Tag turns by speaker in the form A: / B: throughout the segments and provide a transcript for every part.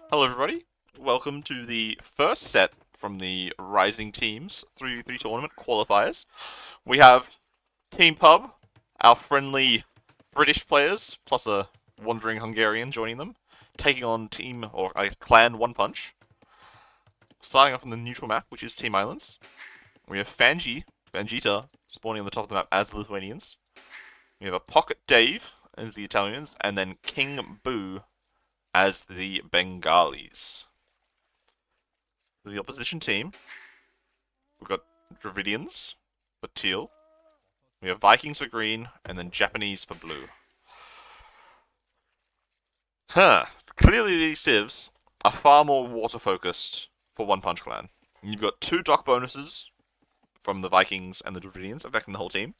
A: Hello, everybody. Welcome to the first set from the Rising Teams 3v3 tournament qualifiers. We have Team Pub, our friendly British players, plus a wandering Hungarian joining them, taking on Team, or I guess Clan One Punch. Starting off on the neutral map, which is Team Islands. We have Vangita, spawning on the top of the map as the Lithuanians. We have a Pocket Dave as the Italians, and then King Boo as the Bengalis. For the opposition team, we've got Dravidians for teal. We have Vikings for green, and then Japanese for blue. Clearly these civs are far more water focused for One Punch Clan. You've got two dock bonuses from the Vikings and the Dravidians affecting the whole team,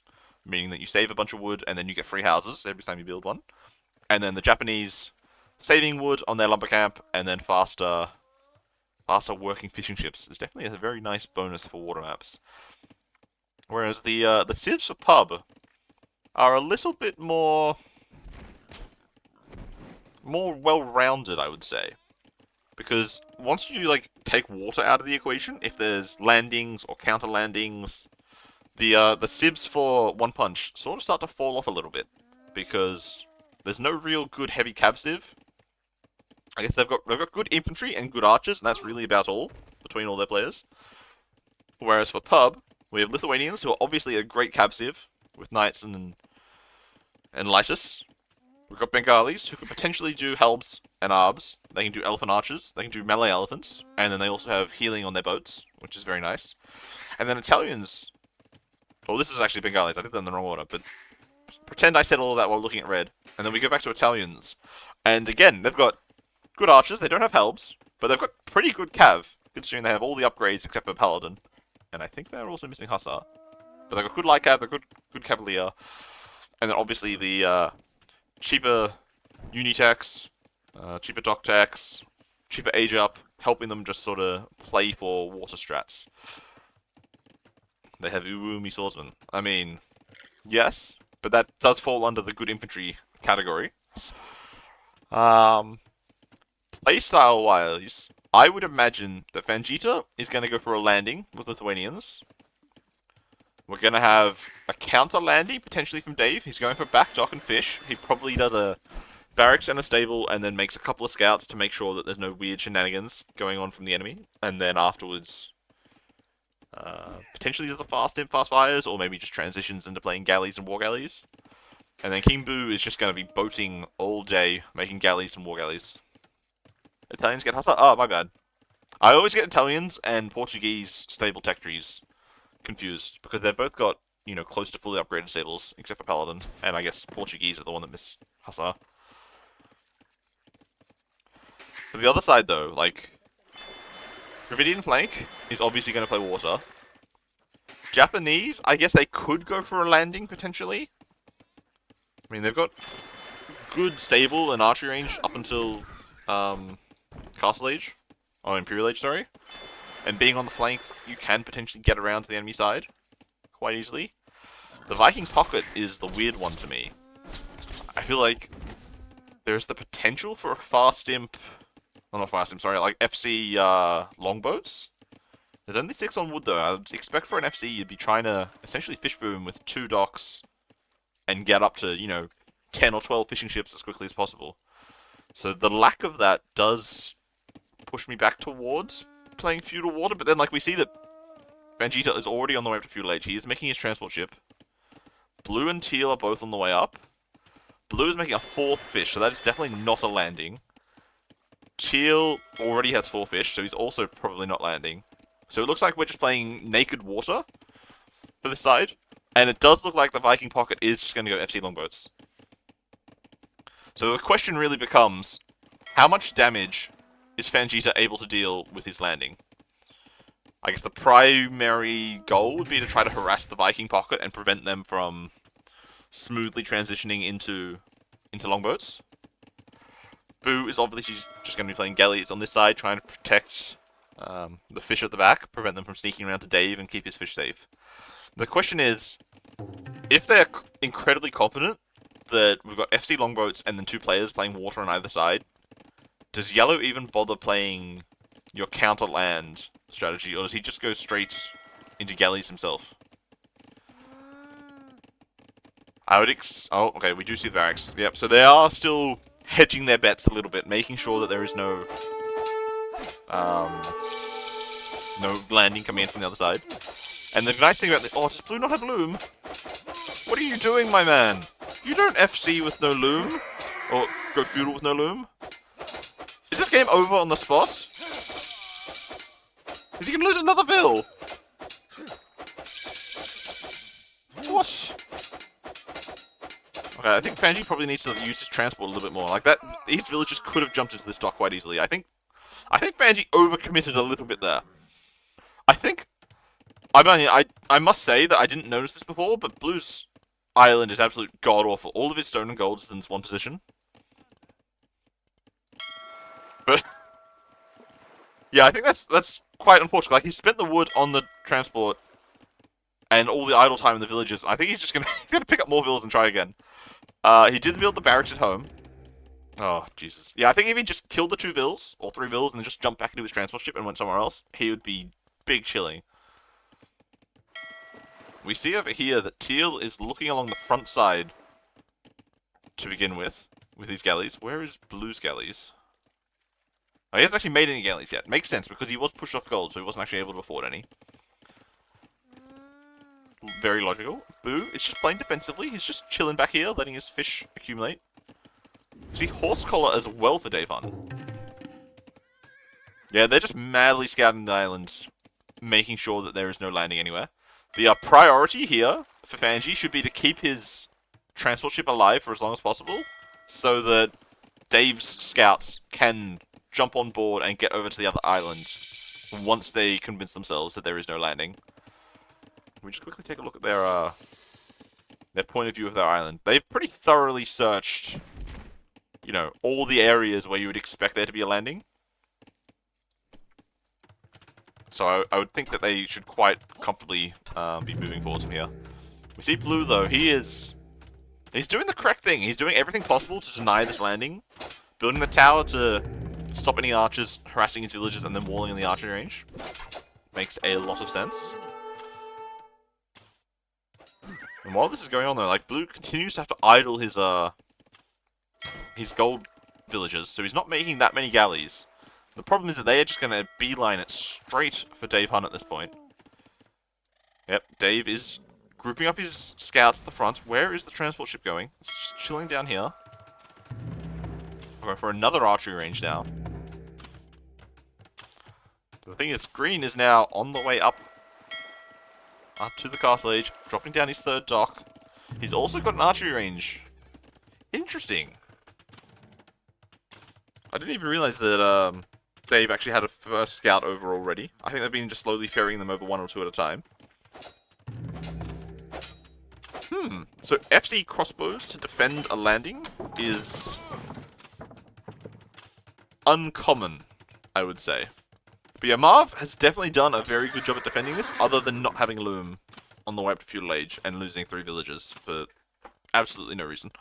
A: meaning that you save a bunch of wood and then you get free houses every time you build one. And then the Japanese saving wood on their lumber camp and then faster working fishing ships is definitely a very nice bonus for water maps. Whereas the civs for pub are a little bit more well-rounded, I would say, because once you take water out of the equation, if there's landings or counter landings, the civs for One Punch sort of start to fall off a little bit because there's no real good heavy cav civ. I guess they've got good infantry and good archers, and that's really about all between all their players. Whereas for pub, we have Lithuanians who are obviously a great cav civ with knights and Lytus. We've got Bengalis who could potentially do Helbs and Arbs. They can do elephant archers. They can do melee elephants, and then they also have healing on their boats, which is very nice. And then Italians. Well, this is actually Bengalis. I did that in the wrong order, but pretend I said all of that while looking at red. And then we go back to Italians, and again they've got good archers. They don't have Helbs, but they've got pretty good cav, considering they have all the upgrades except for Paladin. And I think they're also missing Hussar. But they've got good light cav, they've got good Cavalier, and then obviously the cheaper Unitex, cheaper Doctex, cheaper Age Up, helping them just sort of play for water strats. They have Uwumi Swordsman. I mean, yes, but that does fall under the good infantry category. Um, Playstyle wise, I would imagine that Vangita is going to go for a landing with Lithuanians. We're going to have a counter landing, potentially from Dave. He's going for back dock and fish. He probably does a barracks and a stable, and then makes a couple of scouts to make sure that there's no weird shenanigans going on from the enemy. And then afterwards, potentially there's a fast fires, or maybe just transitions into playing galleys and war galleys. And then King Boo is just going to be boating all day, making galleys and war galleys. Italians get Hussar? Oh, my bad. I always get Italians and Portuguese stable tech trees confused, because they've both got, close to fully upgraded stables, except for Paladin. And I guess Portuguese are the one that miss Hussar. For the other side, though, Dravidian flank is obviously going to play water. Japanese, I guess they could go for a landing, potentially. I mean, they've got good stable and archery range up until Castle Age. Or Imperial Age, sorry. And being on the flank, you can potentially get around to the enemy side quite easily. The Viking Pocket is the weird one to me. I feel like there's the potential for a fast imp. Oh, not fast imp, sorry, like FC longboats. There's only 6 on wood though. I'd expect for an FC you'd be trying to essentially fish boom with 2 docks and get up to, 10 or 12 fishing ships as quickly as possible. So the lack of that does push me back towards playing Feudal Water, but then we see that Vangita is already on the way up to Feudal Age. He is making his transport ship. Blue and Teal are both on the way up. Blue is making a 4th fish, so that is definitely not a landing. Teal already has 4 fish, so he's also probably not landing. So it looks like we're just playing Naked Water for this side. And it does look like the Viking Pocket is just going to go FC Longboats. So the question really becomes, how much damage is Vangita able to deal with his landing? I guess the primary goal would be to try to harass the Viking Pocket and prevent them from smoothly transitioning into longboats. Boo is obviously just going to be playing galleys on this side, trying to protect the fish at the back, prevent them from sneaking around to Dave and keep his fish safe. The question is, if they're incredibly confident that we've got FC longboats and then 2 players playing water on either side, Does Yellow even bother playing your counter land strategy, or does he just go straight into galleys himself? I would oh, okay, we do see the barracks. Yep, so they are still hedging their bets a little bit, making sure that there is no landing coming in from the other side. And the nice thing about this, oh, does Blue not have Loom? What are you doing, my man? You don't FC with no Loom? Or go Feudal with no Loom? Is this game over on the spot? Is he gonna lose another bill? What? Okay, I think Fanji probably needs to use his transport a little bit more. Like that, these villagers could have jumped into this dock quite easily. I think Fanji overcommitted a little bit there. I must say that I didn't notice this before, but Blue's island is absolute god-awful. All of his stone and gold is in this one position. But yeah, I think that's quite unfortunate. Like, he spent the wood on the transport and all the idle time in the villages. I think he's gonna pick up more villas and try again. He did build the barracks at home. Oh, Jesus. Yeah, I think if he just killed the 2 vills, or 3 vills, and then just jumped back into his transport ship and went somewhere else, he would be big chilling. We see over here that Teal is looking along the front side to begin with these galleys. Where is Blue's galleys? Oh, he hasn't actually made any galleys yet. Makes sense, because he was pushed off gold, so he wasn't actually able to afford any. Very logical. Boo is just playing defensively. He's just chilling back here, letting his fish accumulate. See, Horse Collar as well for Davon. Yeah, they're just madly scouting the islands, making sure that there is no landing anywhere. The priority here for Fanji should be to keep his transport ship alive for as long as possible, so that Dave's scouts can jump on board and get over to the other island once they convince themselves that there is no landing. We just quickly take a look at their point of view of their island. They've pretty thoroughly searched, you know, all the areas where you would expect there to be a landing. So I would think that they should quite comfortably be moving forwards from here. We see Blue, though. He's doing the correct thing. He's doing everything possible to deny this landing. Building the tower to stop any archers harassing his villagers and then walling in the archery range. Makes a lot of sense. And while this is going on, though, like, Blue continues to have to idle his gold villagers, so he's not making that many galleys. The problem is that they are just going to beeline it straight for Dave Hunt at this point. Yep, Dave is grouping up his scouts at the front. Where is the transport ship going? It's just chilling down here. We're going for another archery range now. The thing is, Green is now on the way up to the castle age, dropping down his 3rd dock. He's also got an archery range. Interesting. I didn't even realize that Dave actually had a first scout over already. I think they've been just slowly ferrying them over 1 or 2 at a time. So FC crossbows to defend a landing is uncommon, I would say. But yeah, Marv has definitely done a very good job at defending this, other than not having Loom on the way up to Feudal Age and losing 3 villagers for absolutely no reason.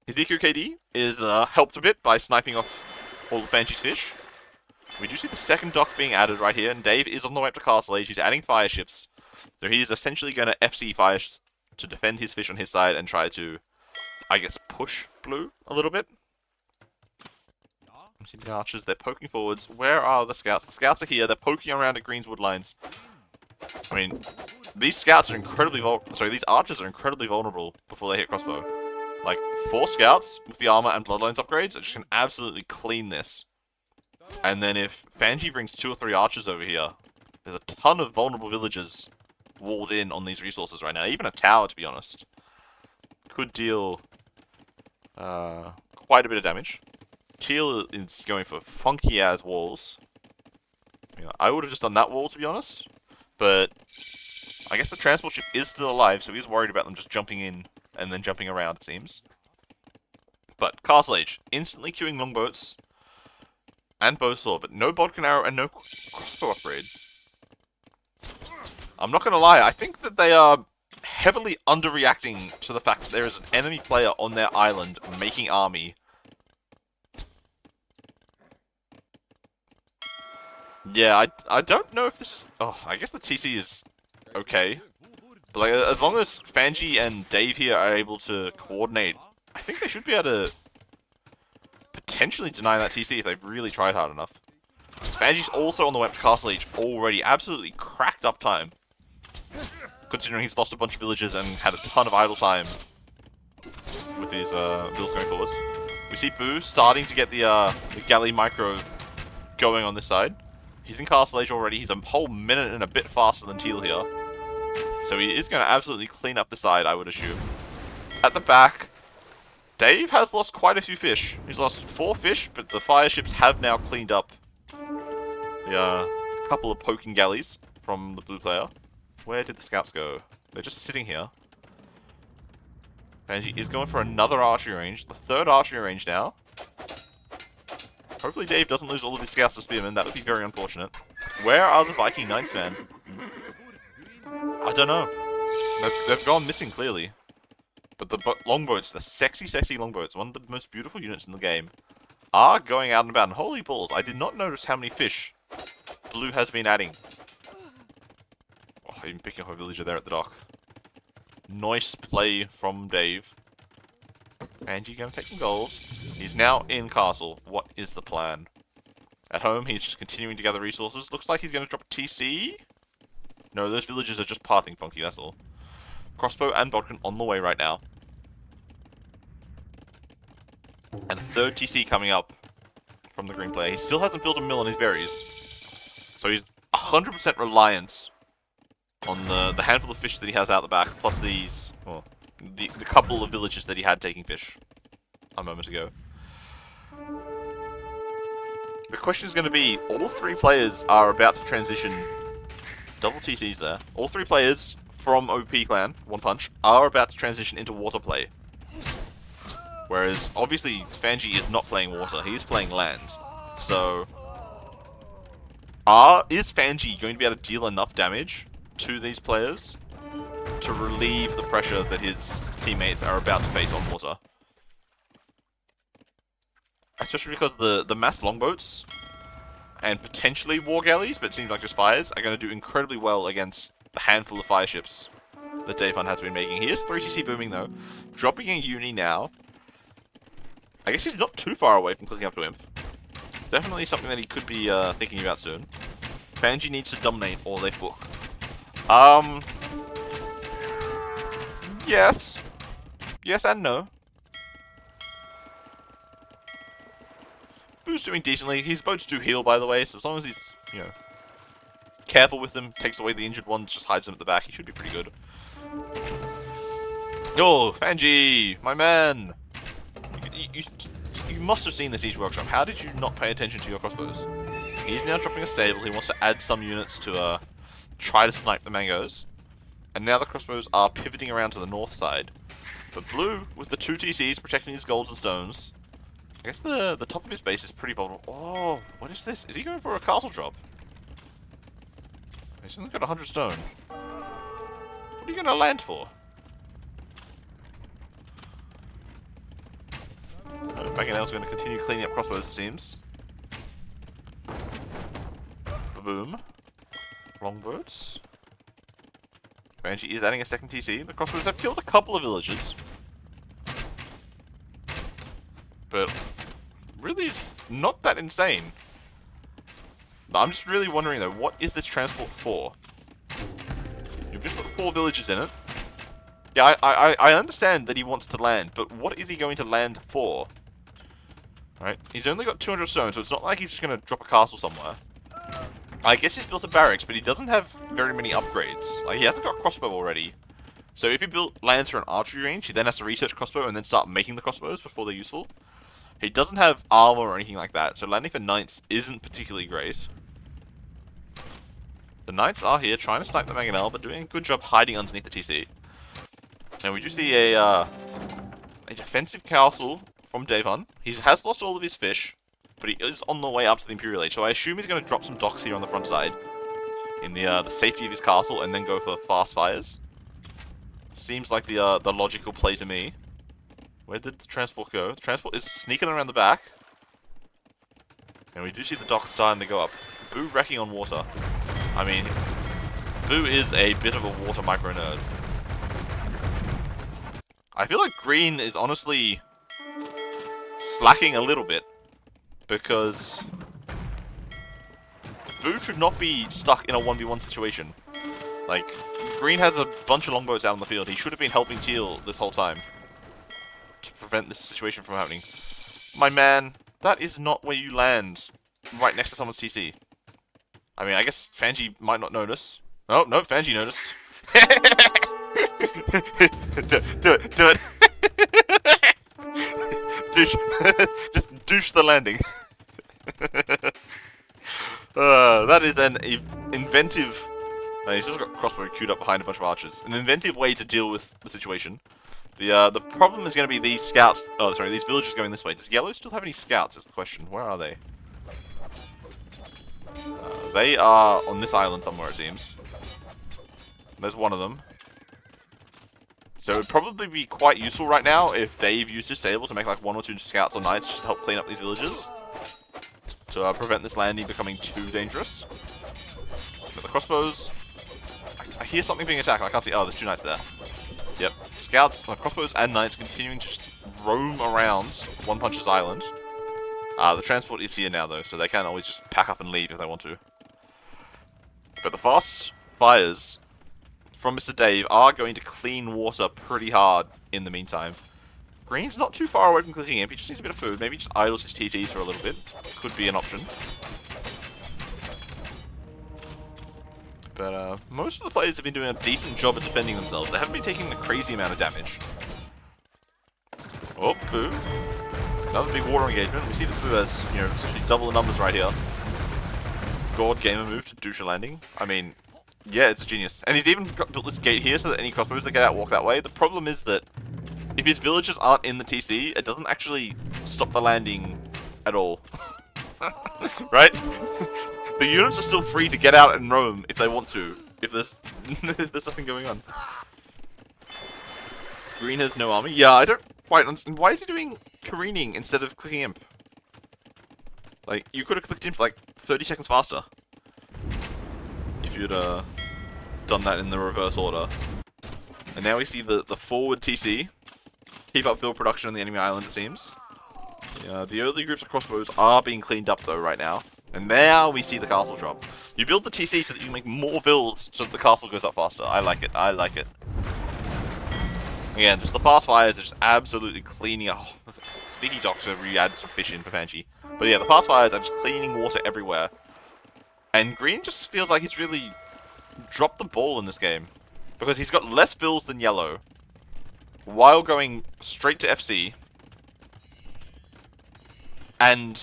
A: His DQ KD is helped a bit by sniping off all the Fanji's fish. We do see the 2nd dock being added right here, and Dave is on the way up to Castle Age. He's adding fire ships. So he is essentially going to FC fire to defend his fish on his side and try to, I guess, push Blue a little bit. You see the archers, they're poking forwards. Where are the scouts? The scouts are here. They're poking around at Green's wood lines. I mean, these scouts are incredibly these archers are incredibly vulnerable before they hit crossbow. Like, 4 scouts with the armor and bloodlines upgrades, just can absolutely clean this. And then if Fanji brings 2 or 3 archers over here, there's a ton of vulnerable villagers walled in on these resources right now. Even a tower, to be honest, could deal quite a bit of damage. Teal is going for funky-ass walls. You know, I would have just done that wall, to be honest. But I guess the transport ship is still alive, so he's worried about them just jumping in and then jumping around, it seems. But Castle Age, instantly queuing longboats and bowsaw, but no bodkin arrow and no crossbow upgrade. I'm not gonna lie, I think that they are heavily underreacting to the fact that there is an enemy player on their island making army Yeah, I don't know if this is... Oh, I guess the TC is okay. But like, as long as Fanji and Dave here are able to coordinate, I think they should be able to potentially deny that TC if they've really tried hard enough. Fanji's also on the way up to Castle Age already. Absolutely cracked up time. Considering he's lost a bunch of villages and had a ton of idle time with his builds going forwards. We see Boo starting to get the galley micro going on this side. He's in Castle Age already. He's a whole minute and a bit faster than Teal here. So he is going to absolutely clean up the side, I would assume. At the back, Dave has lost quite a few fish. He's lost 4 fish, but the fire ships have now cleaned up the couple of poking galleys from the blue player. Where did the scouts go? They're just sitting here. Fanji is going for another archery range. The 3rd archery range now. Hopefully Dave doesn't lose all of his scouts to spearmen. That would be very unfortunate. Where are the Viking Knights, man? I don't know. They've gone missing, clearly. But the longboats, the sexy, sexy longboats, one of the most beautiful units in the game, are going out and about. And holy balls, I did not notice how many fish Blue has been adding. Oh, even picking up a villager there at the dock. Nice play from Dave. Angie going to take some goals. He's now in castle. What is the plan? At home, he's just continuing to gather resources. Looks like he's going to drop a TC. No, those villagers are just pathing funky, that's all. Crossbow and Bodkin on the way right now. And 3rd TC coming up from the green player. He still hasn't built a mill on his berries. So he's 100% reliant on the handful of fish that he has out the back, plus these, well, the couple of villages that he had taking fish a moment ago. The question is going to be, all 3 players are about to transition. Double TCs there. All 3 players from OP Clan, One Punch, are about to transition into water play. Whereas, obviously, Fanji is not playing water, he is playing land. So, is Fanji going to be able to deal enough damage to these players to relieve the pressure that his teammates are about to face on water? Especially because the mass longboats and potentially war galleys, but it seems like just fires, are going to do incredibly well against the handful of fire ships that Davon has been making. He is 3TC booming though, dropping in uni now. I guess he's not too far away from clicking up to him. Definitely something that he could be thinking about soon. Fanji needs to dominate or they fuck. Yes. Yes and no. Boo's doing decently. His boats do heal, by the way, so as long as he's, you know, careful with them, takes away the injured ones, just hides them at the back, he should be pretty good. Oh, Fanji, my man! You must have seen the Siege Workshop. How did you not pay attention to your crossbows? He's now dropping a stable. He wants to add some units to try to snipe the mangoes. And now the crossbows are pivoting around to the north side. But Blue, with the 2 TCs protecting his golds and stones, I guess the top of his base is pretty vulnerable. Oh, what is this? Is he going for a castle drop? He's only got 100 stone. What are you going to land for? Baganel's going to continue cleaning up crossbows, it seems. Boom. Longboats. Banshee is adding a second TC. The crossbows have killed a couple of villagers. But really, it's not that insane. I'm just really wondering though, what is this transport for? You've just put 4 villages in it. Yeah, I understand that he wants to land, but what is he going to land for? Right, he's only got 200 stone, so it's not like he's just going to drop a castle somewhere. I guess he's built a barracks, but he doesn't have very many upgrades. Like, he hasn't got a crossbow already. So if he lands for an archery range, he then has to research crossbow and then start making the crossbows before they're useful. He doesn't have armor or anything like that, so landing for knights isn't particularly great. The knights are here trying to snipe the Mangonel, but doing a good job hiding underneath the TC. And we do see a defensive castle from Davon. He has lost all of his fish, but he is on the way up to the Imperial Age, so I assume he's going to drop some docks here on the front side in the safety of his castle and then go for fast fires. Seems like the logical play to me. Where did the transport go? The transport is sneaking around the back. And we do see the docks starting to go up. Boo wrecking on water. I mean, Boo is a bit of a water micro nerd. I feel like Green is honestly slacking a little bit because Boo should not be stuck in a 1v1 situation. Like, Green has a bunch of longbows out on the field. He should have been helping Teal this whole time to prevent this situation from happening. My man, that is not where you land right next to someone's TC. I mean, I guess Fangi might not notice. Oh, no, Fangi noticed. do it. Douche. Just douche the landing. That is an inventive... he's just got crossbow queued up behind a bunch of archers. An inventive way to deal with the situation. The problem is going to be these scouts... Oh, sorry, these villagers going this way. Does Yellow still have any scouts is the question. Where are they? They are on this island somewhere, it seems. There's one of them. So it would probably be quite useful right now if Dave used his stable to make like 1 or 2 scouts or knights just to help clean up these villages. To prevent this landing becoming too dangerous. Got the crossbows. I hear something being attacked. I can't see. Oh, there's 2 knights there. Yep. Scouts, crossbows and knights continuing to just roam around One Punch's island. The transport is here now though, so they can always just pack up and leave if they want to. But the fast fires from Mr. Dave are going to clean water pretty hard in the meantime. Green's not too far away from clicking imp, he just needs a bit of food. Maybe just idles his TCs for a little bit. Could be an option. But most of the players have been doing a decent job at defending themselves. They haven't been taking a crazy amount of damage. Oh, Boo. Another big water engagement. We see that Boo has, you know, essentially double the numbers right here. God gamer move to douche a landing. I mean, yeah, it's a genius. And he's even built this gate here so that any crossbows that get out walk that way. The problem is that if his villagers aren't in the TC, it doesn't actually stop the landing at all. Right? The units are still free to get out and roam if they want to, if there's something going on. Green has no army. Yeah, I don't quite understand. Why is he doing careening instead of clicking imp? Like, you could have clicked imp like 30 seconds faster. If you'd done that in the reverse order. And now we see the forward TC. Keep up field production on the enemy island, it seems. The early groups of crossbows are being cleaned up though right now. And now we see the castle drop. You build the TC so that you make more builds so that the castle goes up faster. I like it. I like it. Again, just the fast fires are just absolutely cleaning up. Sneaky Doctor re-add some fish in for Fangi. But yeah, the fast fires are just cleaning water everywhere. And Green just feels like he's really dropped the ball in this game. Because he's got less bills than Yellow. While going straight to FC. And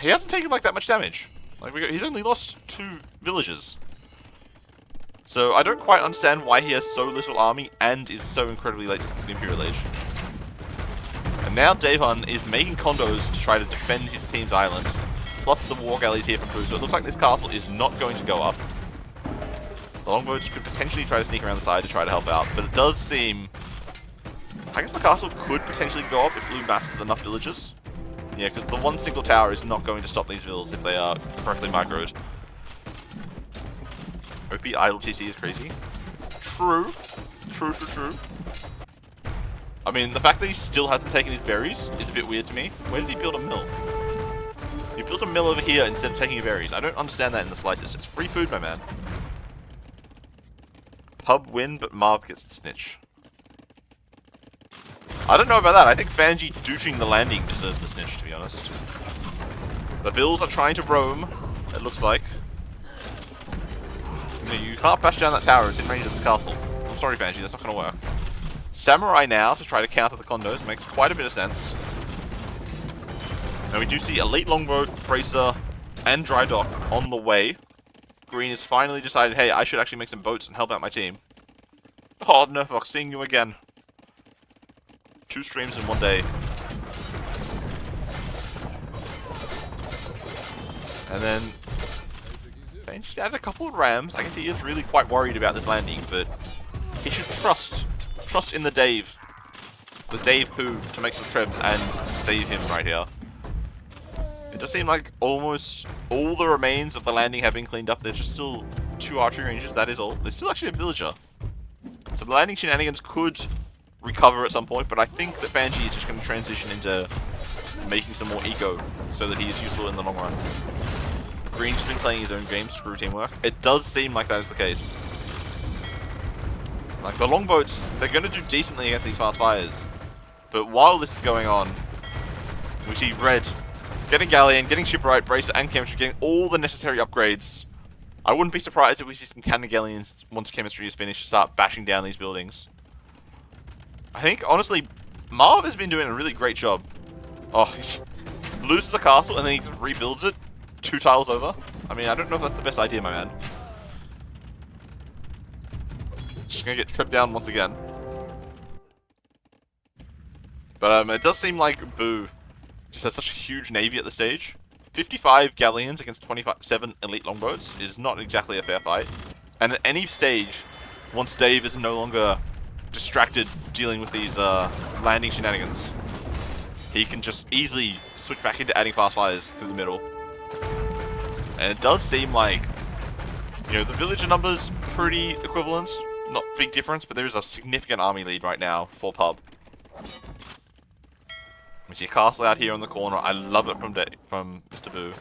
A: he hasn't taken like that much damage. Like he's only lost 2 villagers. So I don't quite understand why he has so little army and is so incredibly late to the Imperial Age. And now Davon is making condos to try to defend his team's island. Plus the war galleys here from Boo. So it looks like this castle is not going to go up. The longboats could potentially try to sneak around the side to try to help out. But it does seem... I guess the castle could potentially go up if Blue masses enough villagers. Yeah, because the one single tower is not going to stop these villas if they are correctly microed. OP idle TC is crazy. True. True. I mean, the fact that he still hasn't taken his berries is a bit weird to me. Where did he build a mill? He built a mill over here instead of taking your berries. I don't understand that in the slightest. It's free food, my man. Pub win, but Marv gets the snitch. I don't know about that. I think Fangi douching the landing deserves the snitch, to be honest. The Vills are trying to roam, it looks like. You can't bash down that tower, it's in range of this castle. I'm sorry, Fangi, that's not going to work. Samurai now, to try to counter the condos, makes quite a bit of sense. And we do see Elite Longboat, Bracer, and Dry Dock on the way. Green has finally decided, hey, I should actually make some boats and help out my team. Oh, Nerflock, seeing you again. 2 streams in one day. And then Fangi's added a couple of rams. I guess he is really quite worried about this landing, but he should trust in the Dave. The Dave who to make some trebs and save him right here. does seem like almost all the remains of the landing have been cleaned up. There's just still 2 archery ranges, that is all. There's still actually a villager. So the landing shenanigans could recover at some point, but I think that Fanji is just going to transition into making some more eco so that he is useful in the long run. Green's just been playing his own game, screw teamwork. It does seem like that is the case. Like, the longboats, they're going to do decently against these fast fires. But while this is going on, we see Red getting Galleon, getting Shipwright, Bracer, and Chemistry, getting all the necessary upgrades. I wouldn't be surprised if we see some Cannon Galleons once Chemistry is finished start bashing down these buildings. I think, honestly, Marv has been doing a really great job. Oh, he loses a castle and then he rebuilds it 2 tiles over. I mean, I don't know if that's the best idea, my man. Just gonna get tripped down once again. But it does seem like Boo just has such a huge navy at the stage. 55 galleons against 27 elite longboats is not exactly a fair fight. And at any stage, once Dave is no longer distracted dealing with these landing shenanigans, he can just easily switch back into adding fast fires through the middle. And it does seem like, you know, the villager numbers pretty equivalent. Not big difference, but there is a significant army lead right now for Pub. We see a castle out here on the corner. I love it from Mr. Boo.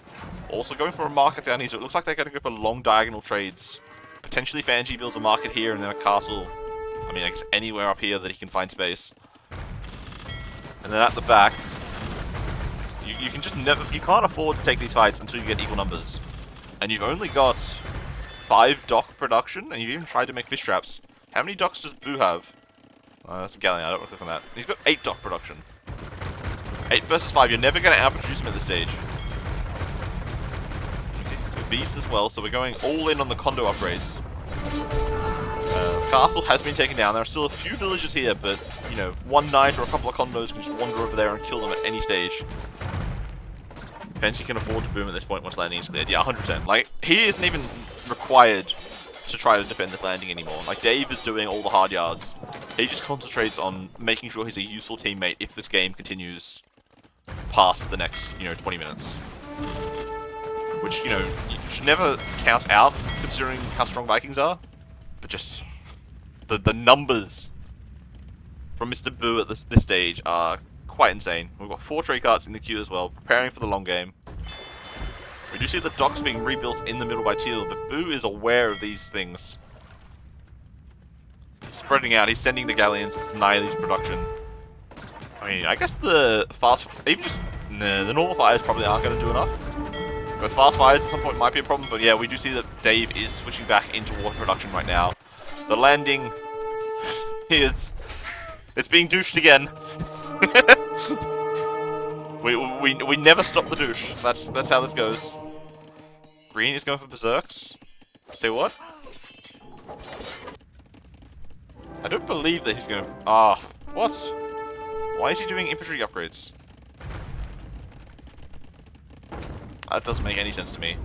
A: Also going for a market down here, so it looks like they're going to go for long diagonal trades. Potentially Fanji builds a market here and then a castle. I mean, I guess anywhere up here that he can find space. And then at the back, you can just never, you can't afford to take these fights until you get equal numbers. And you've only got 5 dock production, and you've even tried to make fish traps. How many docks does Boo have? That's a Galleon, I don't want to click on that. He's got 8 dock production. 8 versus 5, you're never going to outproduce him at this stage. He's a beast as well, so we're going all in on the condo upgrades. Castle has been taken down. There are still a few villages here, but, you know, one knight or a couple of condos can just wander over there and kill them at any stage. Fancy can afford to boom at this point once landing is cleared. Yeah, 100%. Like, he isn't even required to try to defend this landing anymore. Like, Dave is doing all the hard yards. He just concentrates on making sure he's a useful teammate if this game continues past the next, 20 minutes. Which, you should never count out, considering how strong Vikings are. But just, the numbers from Mr. Boo at this stage are quite insane. We've got 4 trade carts in the queue as well, preparing for the long game. We do see the docks being rebuilt in the middle by Teal, but Boo is aware of these things. Spreading out, he's sending the galleons to deny these production. I mean, I guess the normal fires probably aren't going to do enough. But fast fires at some point might be a problem, but yeah, we do see that Dave is switching back into water production right now. The landing is... it's being douched again. we never stop the douche. That's how this goes. Green is going for berserks. Say what? I don't believe that he's going to... what? Why is he doing infantry upgrades? That doesn't make any sense to me.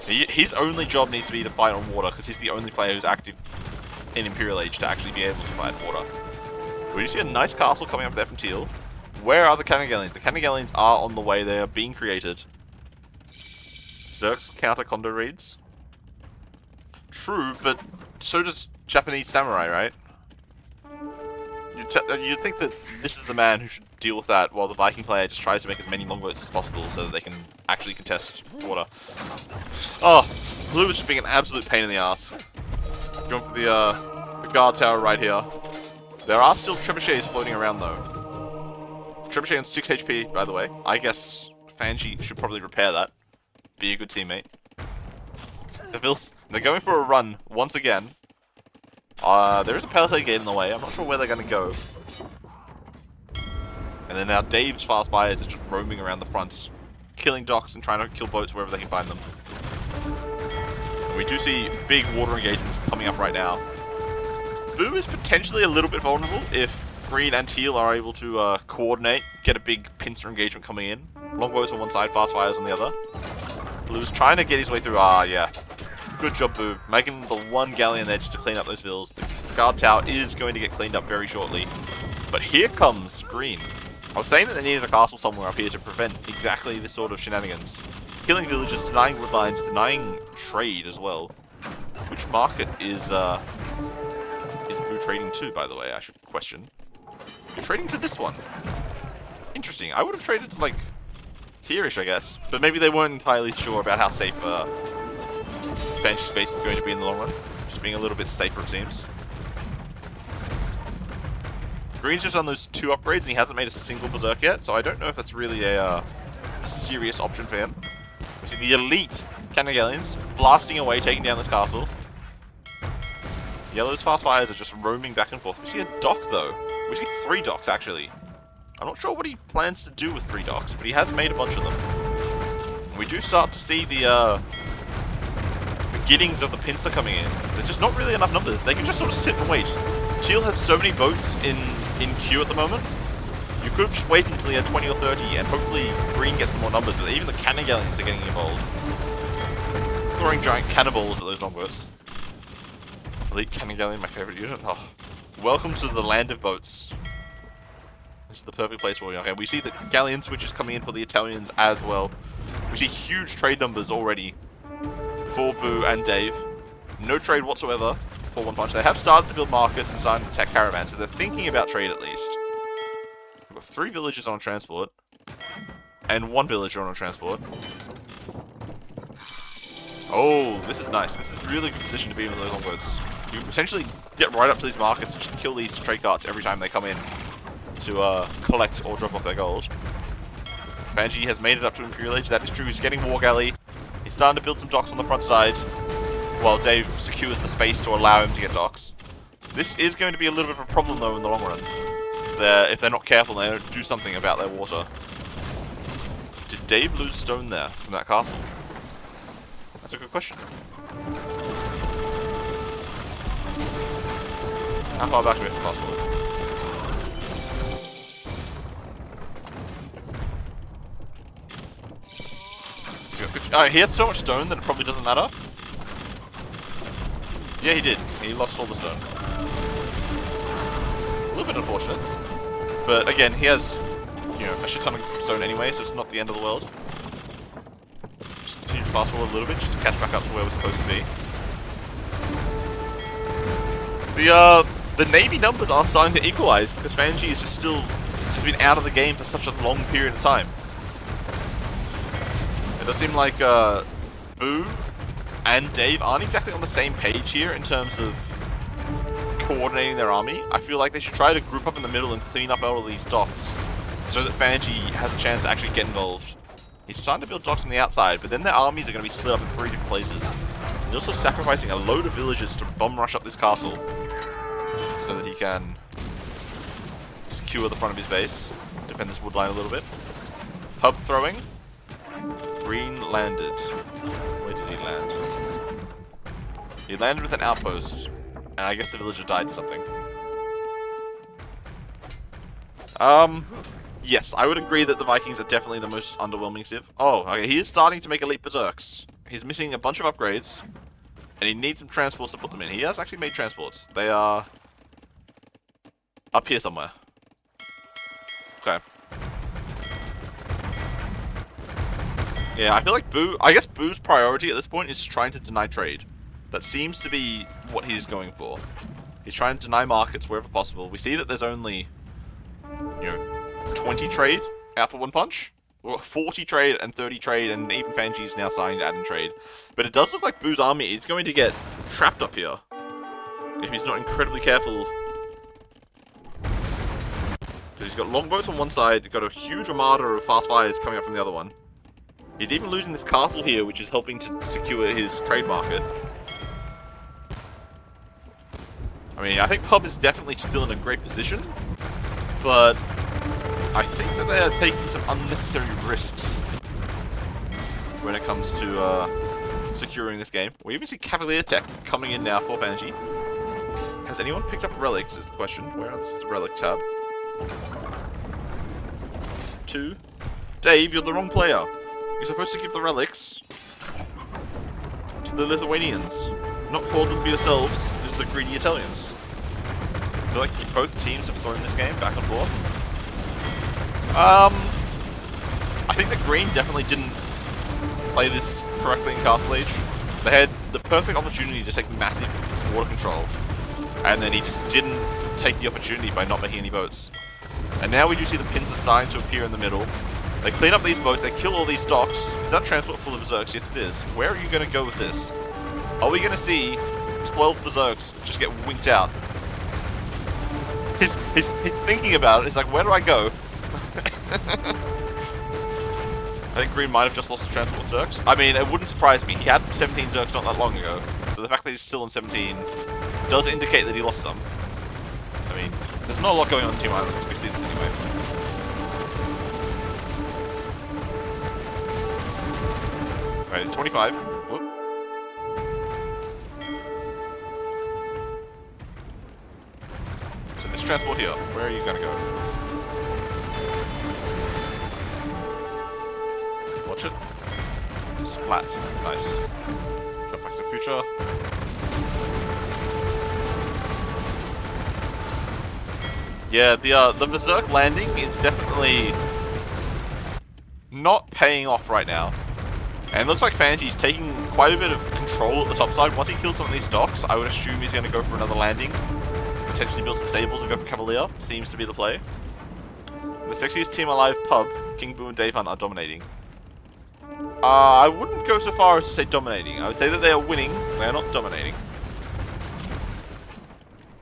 A: His only job needs to be to fight on water, because he's the only player who's active in Imperial Age to actually be able to fight on water. We do see a nice castle coming up there from Teal. Where are the Cannon Galleons? The Cannon Galleons are on the way. They are being created. Zerk's counter condo reads. True, but so does Japanese Samurai, right? You'd think that this is the man who should deal with that, while the Viking player just tries to make as many longboats as possible so that they can actually contest water. Oh, Blue is just being an absolute pain in the ass. Going for the guard tower right here. There are still trebuchets floating around though. Trebuchet on 6 HP, by the way. I guess Fanji should probably repair that. Be a good teammate. They're going for a run once again. There is a palisade gate in the way. I'm not sure where they're going to go. And then now Dave's fast fires are just roaming around the fronts, killing docks and trying to kill boats wherever they can find them. And we do see big water engagements coming up right now. Boo is potentially a little bit vulnerable if Green and Teal are able to coordinate, get a big pincer engagement coming in. Longbows on one side, fast fires on the other. Blue's trying to get his way through. Yeah. Good job, Boo. Making the one galleon there just to clean up those vills. The guard tower is going to get cleaned up very shortly. But here comes Green. I was saying that they needed a castle somewhere up here to prevent exactly this sort of shenanigans. Killing villagers, denying woodlines, denying trade as well. Which market is Boo trading to, by the way? I should question. You're trading to this one. Interesting. I would have traded to, like, here-ish, I guess. But maybe they weren't entirely sure about how safe Banshee's base is going to be in the long run. Just being a little bit safer, it seems. Green's just done those 2 upgrades, and he hasn't made a single Berserk yet, so I don't know if that's really a serious option for him. We see the elite Canagalians blasting away, taking down this castle. Yellow's fast fires are just roaming back and forth. We see a dock, though. We see 3 docks, actually. I'm not sure what he plans to do with 3 docks, but he has made a bunch of them. And we do start to see the beginnings of the pincer coming in. There's just not really enough numbers. They can just sort of sit and wait. Teal has so many boats in queue at the moment. You could have just waited until he had 20 or 30, and hopefully Green gets some more numbers, but even the Canagalians are getting involved. Throwing giant cannonballs at those longboats. Elite Canagalian, my favorite unit. Oh. Welcome to the land of boats. This is the perfect place for you. Okay, we see the galleon switches coming in for the Italians as well. We see huge trade numbers already for Boo and Dave. No trade whatsoever for One Punch. They have started to build markets and started to attack caravans, so they're thinking about trade at least. We've got 3 villagers on transport. And 1 villager on a transport. Oh, this is nice. This is a really good position to be in with those longboats. You potentially get right up to these markets and just kill these trade carts every time they come in to collect or drop off their gold. Banshee has made it up to Imperial Age, that is true. He's getting War Galley. He's starting to build some docks on the front side, while Dave secures the space to allow him to get docks. This is going to be a little bit of a problem, though, in the long run. If they're not careful, they don't do something about their water. Did Dave lose stone there from that castle? That's a good question. How far back do we have to pass forward? He has so much stone that it probably doesn't matter. Yeah, he did. He lost all the stone. A little bit unfortunate. But again, he has, you know, a shit ton of stone anyway, so it's not the end of the world. Just continue to fast forward a little bit, just to catch back up to where we're supposed to be. The Navy numbers are starting to equalize, because Fanji is just has been out of the game for such a long period of time. It does seem like Boo and Dave aren't exactly on the same page here in terms of coordinating their army. I feel like they should try to group up in the middle and clean up all of these docks so that Fanji has a chance to actually get involved. He's trying to build docks on the outside, but then their armies are going to be split up in 3 different places. He's also sacrificing a load of villagers to bomb rush up this castle so that he can secure the front of his base, defend this wood line a little bit. Hub throwing. Green landed. Where did he land? He landed with an outpost, and I guess the villager died or something. Yes, I would agree that the Vikings are definitely the most underwhelming civ. Oh, okay, he is starting to make elite berserks. He's missing a bunch of upgrades, and he needs some transports to put them in. He has actually made transports. They are up here somewhere. Okay. Yeah, I feel like I guess Boo's priority at this point is trying to deny trade. That seems to be what he's going for. He's trying to deny markets wherever possible. We see that there's only, you know, 20 trade out for One Punch. We've got 40 trade and 30 trade, and even Fanji is now starting to add in trade. But it does look like Boo's army is going to get trapped up here if he's not incredibly careful. Because he's got longboats on one side, got a huge armada of fast fires coming up from the other one. He's even losing this castle here, which is helping to secure his trade market. I mean, I think Pub is definitely still in a great position, but I think that they are taking some unnecessary risks when it comes to securing this game. We even see Cavalier Tech coming in now for Banshee. Has anyone picked up relics is the question. Where is the relic tab? 2. Dave, you're the wrong player. You're supposed to give the relics to the Lithuanians, not hoard them for yourselves as the greedy Italians. I feel like both teams have thrown this game back and forth. I think that Green definitely didn't play this correctly in Castle Age. They had the perfect opportunity to take massive water control, and then he just didn't take the opportunity by not making any boats. And now we do see the pins are starting to appear in the middle. They clean up these boats, they kill all these docks. Is that transport full of berserks? Yes, it is. Where are you going to go with this? Are we going to see 12 berserks just get winked out? He's thinking about it. He's like, where do I go? I think Green might have just lost the transport Zerks. I mean, it wouldn't surprise me. He had 17 Zerks not that long ago. So the fact that he's still on 17 does indicate that he lost some. I mean, there's not a lot going on in Team Islands to be seen anyway. Right, 25. Whoop. So this transport here, where are you gonna go? Watch it. It's flat. Nice. Jump back to the future. Yeah, the Berserk landing is definitely not paying off right now. And it looks like Fanji's taking quite a bit of control at the top side. Once he kills some of these docks, I would assume he's going to go for another landing. Potentially build some stables and go for Cavalier. Seems to be the play. The sexiest team alive pub, King Boo and Dave Hunt are dominating. I wouldn't go so far as to say dominating. I would say that they are winning. They are not dominating.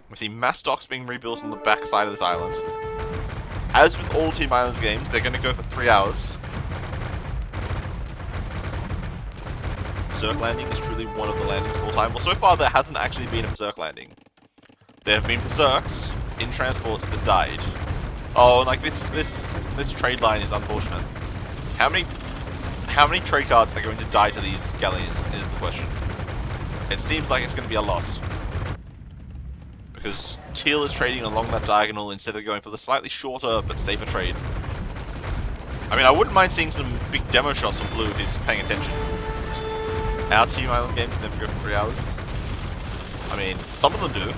A: We see mass docks being rebuilt on the back side of this island. As with all Team Islands games, they're going to go for 3 hours. Berserk landing is truly one of the landings of all time. Well, so far there hasn't actually been a Berserk landing. There have been Berserks in transports that died. Oh, and like this trade line is unfortunate. How many trade cards are going to die to these galleons is the question. It seems like it's going to be a loss. Because Teal is trading along that diagonal instead of going for the slightly shorter but safer trade. I mean, I wouldn't mind seeing some big demo shots from Blue if he's paying attention. Our Team Island games never go for 3 hours. I mean, some of them do.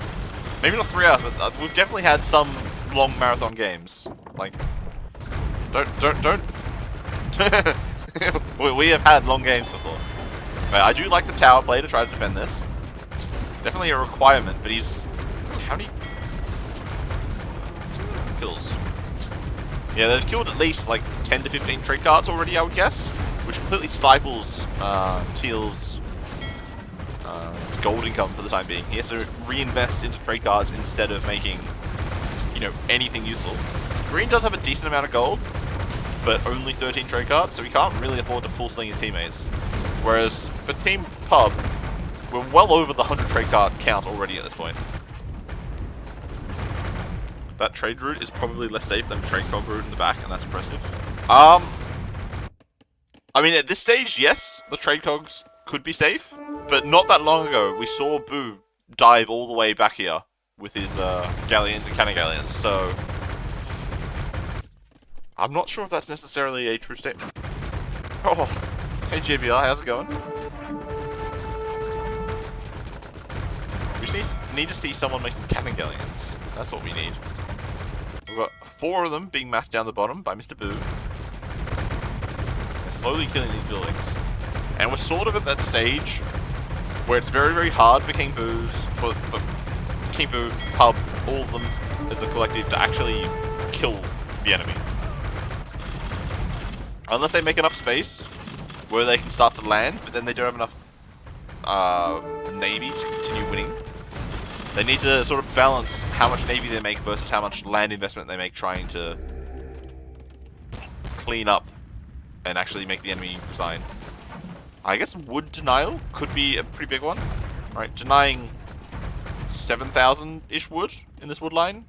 A: Maybe not 3 hours, but we've definitely had some long marathon games. Like, don't. We have had long games before. But I do like the tower play to try to defend this. Definitely a requirement, but he's... How many kills? Yeah, they've killed at least like 10 to 15 trade cards already, I would guess. Which completely stifles Teal's gold income for the time being. He has to reinvest into trade cards instead of making, you know, anything useful. Green does have a decent amount of gold, but only 13 trade cards, so he can't really afford to full sling his teammates. Whereas for Team Pub, we're well over the 100 trade card count already at this point. That trade route is probably less safe than the trade cog route in the back, and that's impressive. I mean, at this stage, yes, the trade cogs could be safe, but not that long ago, we saw Boo dive all the way back here with his galleons and cannon galleons, so I'm not sure if that's necessarily a true statement. Oh, hey JBR, how's it going? We just need to see someone making cannon galleons. That's what we need. We've got 4 of them being massed down the bottom by Mr. Boo. They're slowly killing these buildings. And we're sort of at that stage where it's very, very hard for King Boo's, for King Boo, Pub, all of them as a collective to actually kill the enemy. Unless they make enough space where they can start to land, but then they don't have enough navy to continue winning. They need to sort of balance how much navy they make versus how much land investment they make trying to clean up and actually make the enemy resign. I guess wood denial could be a pretty big one. Right, denying 7,000-ish wood in this wood line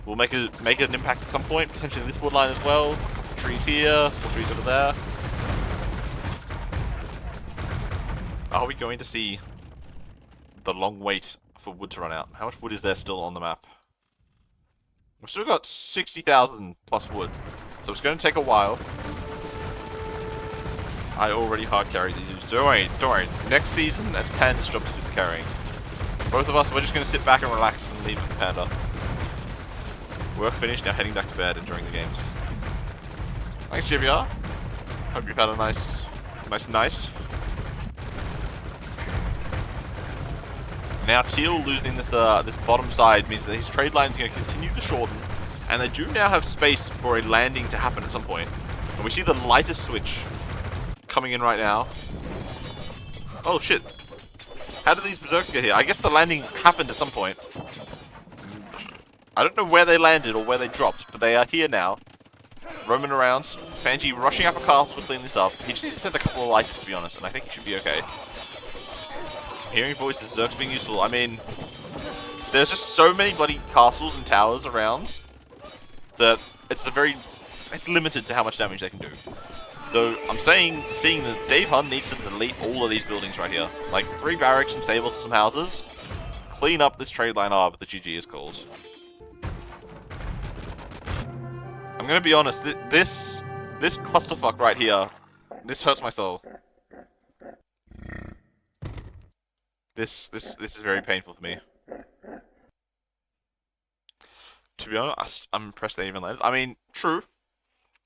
A: will make an impact at some point, potentially in this wood line as well. Trees here, small trees over there. Are we going to see the long wait for wood to run out? How much wood is there still on the map? We've still got 60,000 plus wood, so it's going to take a while. I already hard carried these dudes. Don't worry. Next season, that's Panda's job to do the carrying. Both of us, we're just going to sit back and relax and leave it to Panda. Work finished, now heading back to bed, enjoying the games. Thanks, JVR. Hope you've had a nice night. Now Teal losing this this bottom side means that his trade line is going to continue to shorten, and they do now have space for a landing to happen at some point. And we see the lightest switch coming in right now. Oh shit. How did these berserks get here? I guess the landing happened at some point. I don't know where they landed or where they dropped, but they are here now. Roaming around. Fanji rushing up a castle to clean this up. He just needs to send a couple of lighters, to be honest, and I think he should be okay. Hearing voices, Zerk's being useful. I mean, there's just so many bloody castles and towers around that it's limited to how much damage they can do. Though I'm seeing that Dave Hun needs to delete all of these buildings right here. Like 3 barracks, some stables, and some houses. Clean up this trade line but the GG is called. I'm gonna be honest, this clusterfuck right here, this hurts my soul. This is very painful for me. To be honest, I'm impressed they even landed. I mean, true.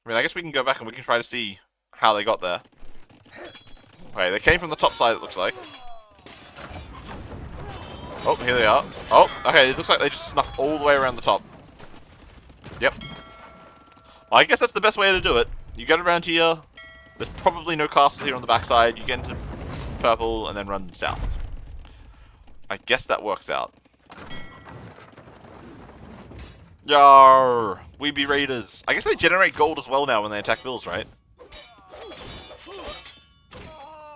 A: I mean, I guess we can go back and we can try to see how they got there. Okay, they came from the top side, it looks like. Oh, here they are. Oh, okay, it looks like they just snuck all the way around the top. Yep. Well, I guess that's the best way to do it. You get around here, there's probably no castle here on the backside, you get into purple, and then run south. I guess that works out. Yarr! We be raiders. I guess they generate gold as well now when they attack vills, right?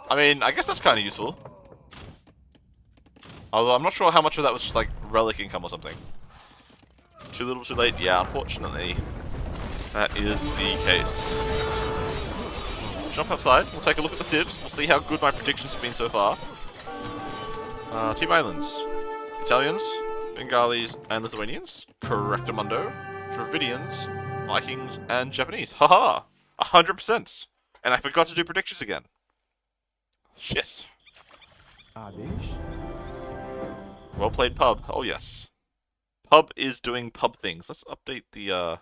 A: I mean, I guess that's kind of useful. Although I'm not sure how much of that was just like relic income or something. Too little too late? Yeah, unfortunately. That is the case. Jump outside, we'll take a look at the civs, we'll see how good my predictions have been so far. Team Islands. Italians, Bengalis, and Lithuanians. Correctamundo. Dravidians, Vikings, and Japanese. Haha! 100%! And I forgot to do predictions again. Shit. Well played, Pub. Oh, yes. Pub is doing Pub things. Let's update the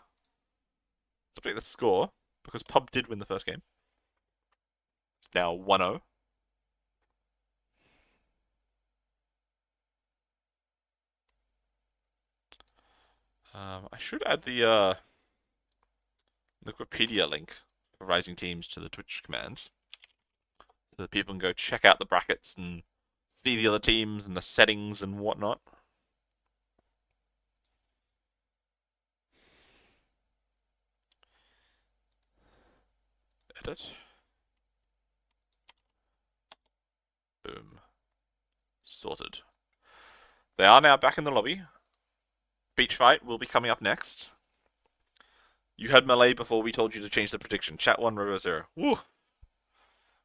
A: score, because Pub did win the first game. It's now 1-0. I should add the Wikipedia link for Rising Teams to the Twitch commands, so that people can go check out the brackets and see the other teams and the settings and whatnot. Edit. Boom. Sorted. They are now back in the lobby. Beach fight will be coming up next. You had melee before we told you to change the prediction. Chat 1, Robo 0. Woo!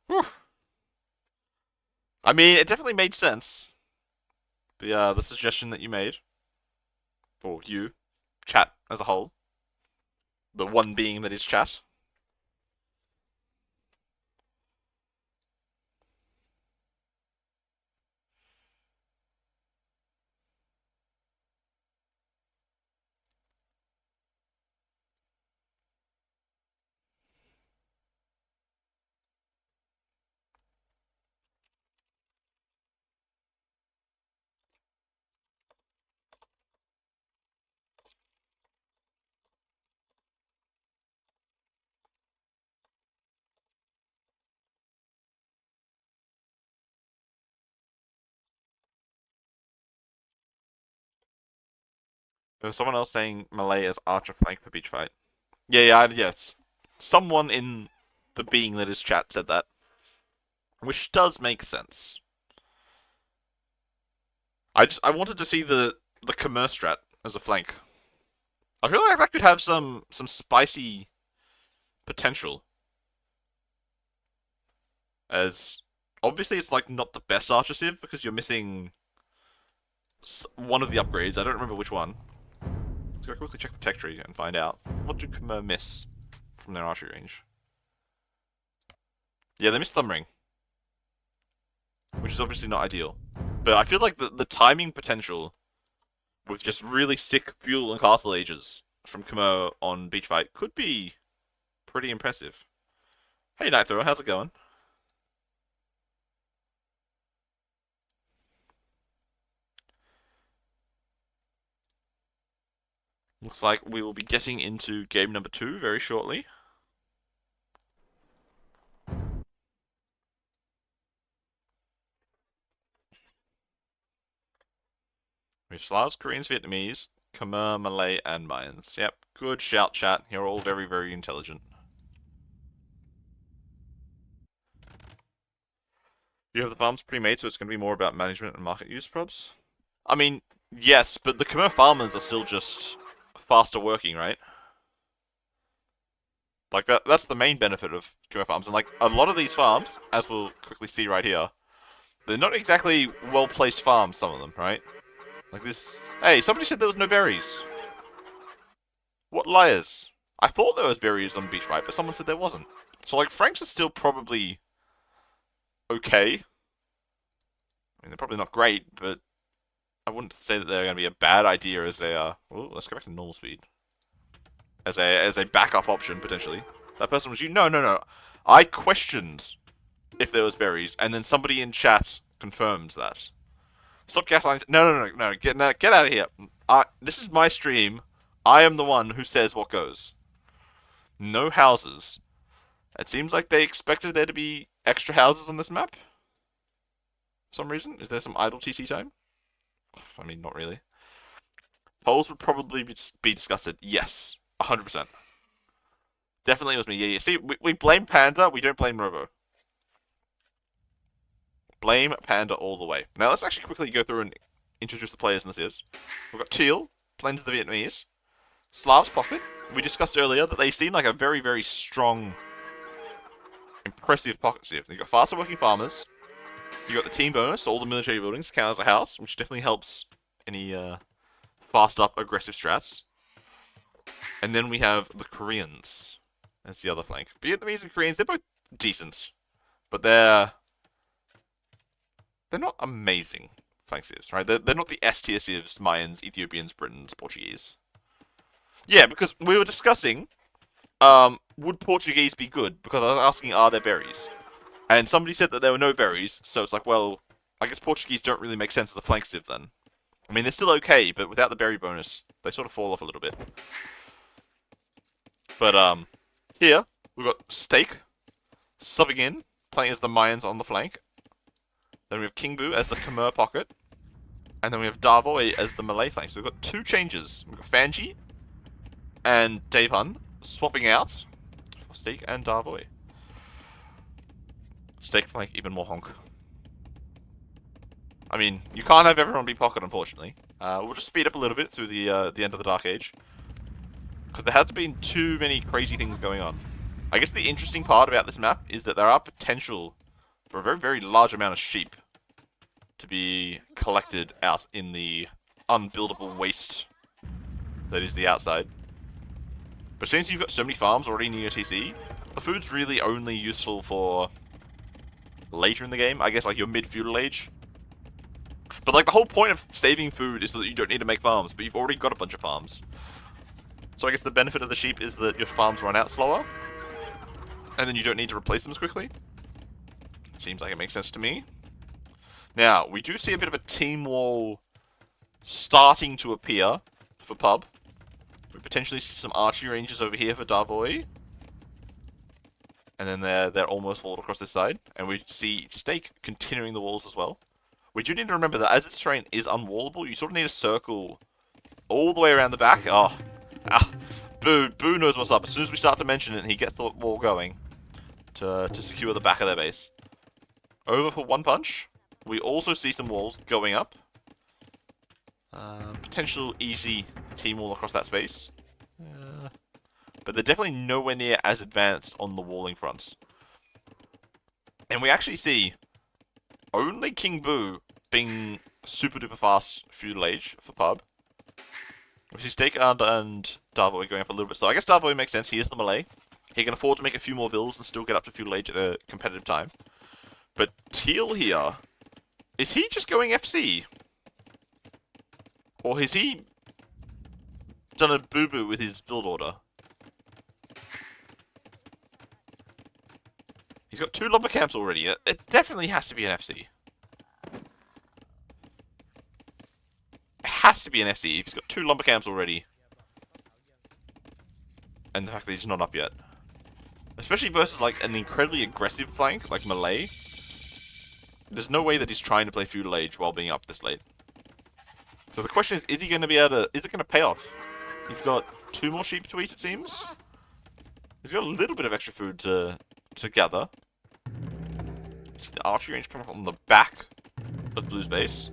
A: Woo! I mean, it definitely made sense. The suggestion that you made. Or you. Chat as a whole. The one being that is chat. There was someone else saying melee as archer flank for beach fight. Yes. Someone in the being that is chat said that. Which does make sense. I wanted to see the commerce strat as a flank. I feel like that could have some spicy potential. As obviously it's like not the best archer civ because you're missing one of the upgrades. I don't remember which one. Let's go quickly check the tech tree and find out. What do Khmer miss from their archery range? Yeah, they missed Thumb Ring, which is obviously not ideal. But I feel like the timing potential with just really sick fuel and castle ages from Khmer on Beach Fight could be pretty impressive. Hey, Night Thrower, how's it going? Looks like we will be getting into game number 2 very shortly. We have Slavs, Koreans, Vietnamese, Khmer, Malay, and Mayans. Yep, good shout, chat. You're all very, very intelligent. You have the farms pre-made, so it's going to be more about management and market use, probs? I mean, yes, but the Khmer farmers are still just faster working, right? Like, that's the main benefit of Khmer farms. And, like, a lot of these farms, as we'll quickly see right here, they're not exactly well-placed farms, some of them, right? Like this... Hey, somebody said there was no berries. What liars? I thought there was berries on Beach Fight, but someone said there wasn't. So, like, Franks are still probably okay. I mean, they're probably not great, but I wouldn't say that they're going to be a bad idea as a... Oh, let's go back to normal speed. As a backup option, potentially. That person was you? No, no, no. I questioned if there was berries, and then somebody in chat confirms that. Stop gaslighting. No, no, no, no. Get out of here. This is my stream. I am the one who says what goes. No houses. It seems like they expected there to be extra houses on this map. For some reason. Is there some idle TC time? I mean, not really. Polls would probably be disgusted. Yes. 100%. Definitely was me. Yeah, yeah. See, we blame Panda, we don't blame Robo. Blame Panda all the way. Now let's actually quickly go through and introduce the players in this is. We've got Teal, Plains of the Vietnamese. Slav's Pocket. We discussed earlier that they seem like a very, very strong, impressive pocket here. You've got faster working farmers. You've got the team bonus, all the military buildings count as a house, which definitely helps any fast up aggressive strats. And then we have the Koreans as the other flank. Vietnamese and Koreans, they're both decent, but they're not amazing flank civs, right? They're not the S tier civs, Mayans, Ethiopians, Britons, Portuguese. Yeah, because we were discussing, would Portuguese be good? Because I was asking, are there berries? And somebody said that there were no berries, so it's like, well, I guess Portuguese don't really make sense as a flank civ then. I mean, they're still okay, but without the berry bonus, they sort of fall off a little bit. But, here, we've got Steak, subbing in, playing as the Mayans on the flank. Then we have King Boo as the Khmer pocket. And then we have Darvoy as the Malay flank. So we've got two changes. We've got Fanji and Davun swapping out for Steak and Darvoy. Steak flank even more honk. I mean, you can't have everyone be pocket, unfortunately. We'll just speed up a little bit through the end of the Dark Age. Because there hasn't been too many crazy things going on. I guess the interesting part about this map is that there are potential for a very, very large amount of sheep to be collected out in the unbuildable waste that is the outside. But since you've got so many farms already near your TC, the food's really only useful for later in the game. I guess like your mid-feudal age. But like the whole point of saving food is so that you don't need to make farms, but you've already got a bunch of farms. So I guess the benefit of the sheep is that your farms run out slower, and then you don't need to replace them as quickly. Seems like it makes sense to me. Now, we do see a bit of a team wall starting to appear for Pub. We potentially see some archery ranges over here for Darvoy. And then they're almost walled across this side. And we see Steak continuing the walls as well. We do need to remember that as its terrain is unwallable, you sort of need a circle all the way around the back. Boo knows what's up. As soon as we start to mention it, he gets the wall going to secure the back of their base. Over for one punch. We also see some walls going up. Potential easy team wall across that space. But they're definitely nowhere near as advanced on the walling fronts. And we actually see only King Boo being super duper fast feudal age for Pub. We see Steak and Darvoy going up a little bit. So I guess Darvoy makes sense. He is the Malay. He can afford to make a few more vills and still get up to feudal age at a competitive time. But Teal here, is he just going FC? Or is he done a boo-boo with his build order. He's got 2 lumber camps already. It definitely has to be an FC. It has to be an FC if he's got 2 lumber camps already. And the fact that he's not up yet. Especially versus like an incredibly aggressive flank, like Malay. There's no way that he's trying to play Feudal Age while being up this late. So the question is he going to be able to... Is it going to pay off? He's got 2 more sheep to eat, it seems. He's got a little bit of extra food to gather. See the archery range coming up on the back of Blue's base.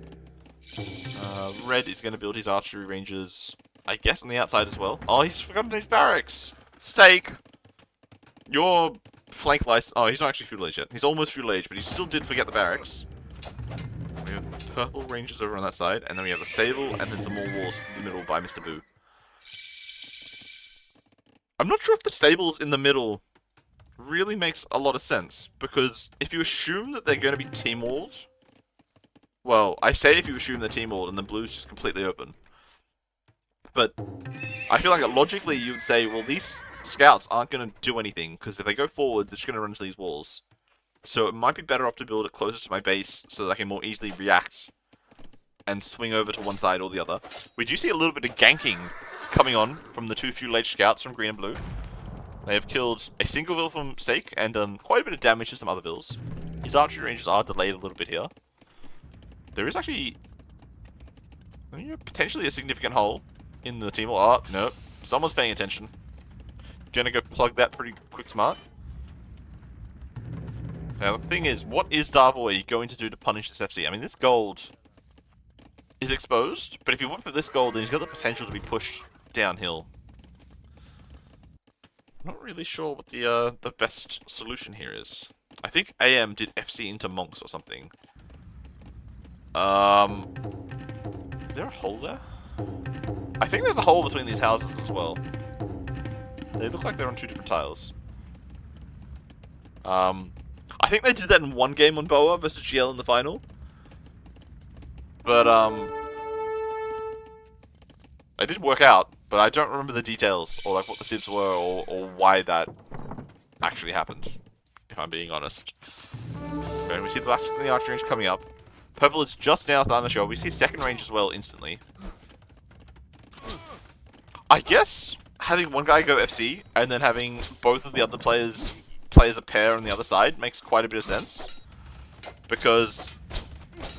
A: Red is going to build his archery ranges, I guess, on the outside as well. Oh, he's forgotten his barracks! Steak! Your flank lights... Oh, he's not actually Feudal Age yet. He's almost Feudal Age, but he still did forget the barracks. We have purple ranges over on that side, and then we have the stable, and then some more walls in the middle by Mr. Boo. I'm not sure if the stables in the middle really makes a lot of sense, because if you assume that they're going to be team walls... Well, I say if you assume they're team walled, and then Blue's just completely open. But I feel like logically you would say, well, these scouts aren't going to do anything, because if they go forward, they're just going to run into these walls. So it might be better off to build it closer to my base, so that I can more easily react and swing over to one side or the other. We do see a little bit of ganking coming on from the 2 Feudal Age scouts from Green and Blue. They have killed a single Vil from Stake, and done quite a bit of damage to some other Vils. His archery ranges are delayed a little bit here. There is actually potentially a significant hole in the team. Oh, no. Someone's paying attention. Gonna go plug that pretty quick smart. Now, the thing is, what is Darvoy going to do to punish this FC? I mean, this gold is exposed, but if he went for this gold, then he's got the potential to be pushed downhill. Not really sure what the best solution here is. I think AM did FC into monks or something. Is there a hole there? I think there's a hole between these houses as well. They look like they're on 2 different tiles. I think they did that in one game on Boa versus GL in the final. But, it did work out, but I don't remember the details, or like what the civs were, or why that actually happened, if I'm being honest. And we see the last of the archery range coming up. Purple is just now starting to show. We see second range as well instantly. I guess having one guy go FC, and then having both of the other players play as a pair on the other side makes quite a bit of sense. Because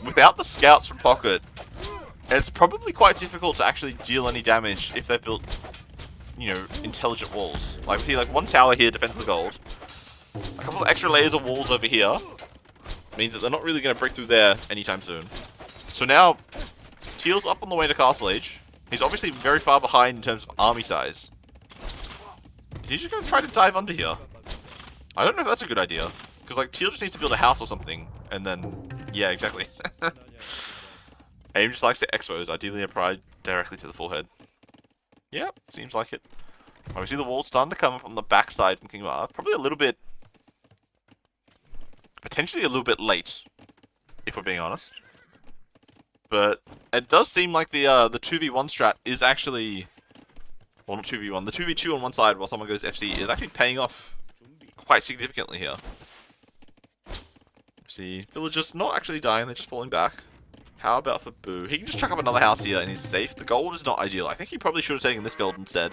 A: without the scouts from Pocket, it's probably quite difficult to actually deal any damage if they've built, you know, intelligent walls. Like, we see like one tower here defends the gold. A couple of extra layers of walls over here means that they're not really going to break through there anytime soon. So now, Teal's up on the way to Castle Age. He's obviously very far behind in terms of army size. Is he just going to try to dive under here? I don't know if that's a good idea. Because, like, Teal just needs to build a house or something. And then, yeah, exactly. AIM just likes to expose, ideally applied directly to the forehead. Yep, seems like it. Oh, we see the walls starting to come up on the backside from King Marth. Probably a little bit... potentially a little bit late, if we're being honest. But it does seem like the 2v1 strat is actually... well, not 2v1. The 2v2 on one side while someone goes FC is actually paying off quite significantly here. See, villagers not actually dying, they're just falling back. How about for Boo? He can just chuck up another house here and he's safe. The gold is not ideal. I think he probably should have taken this gold instead.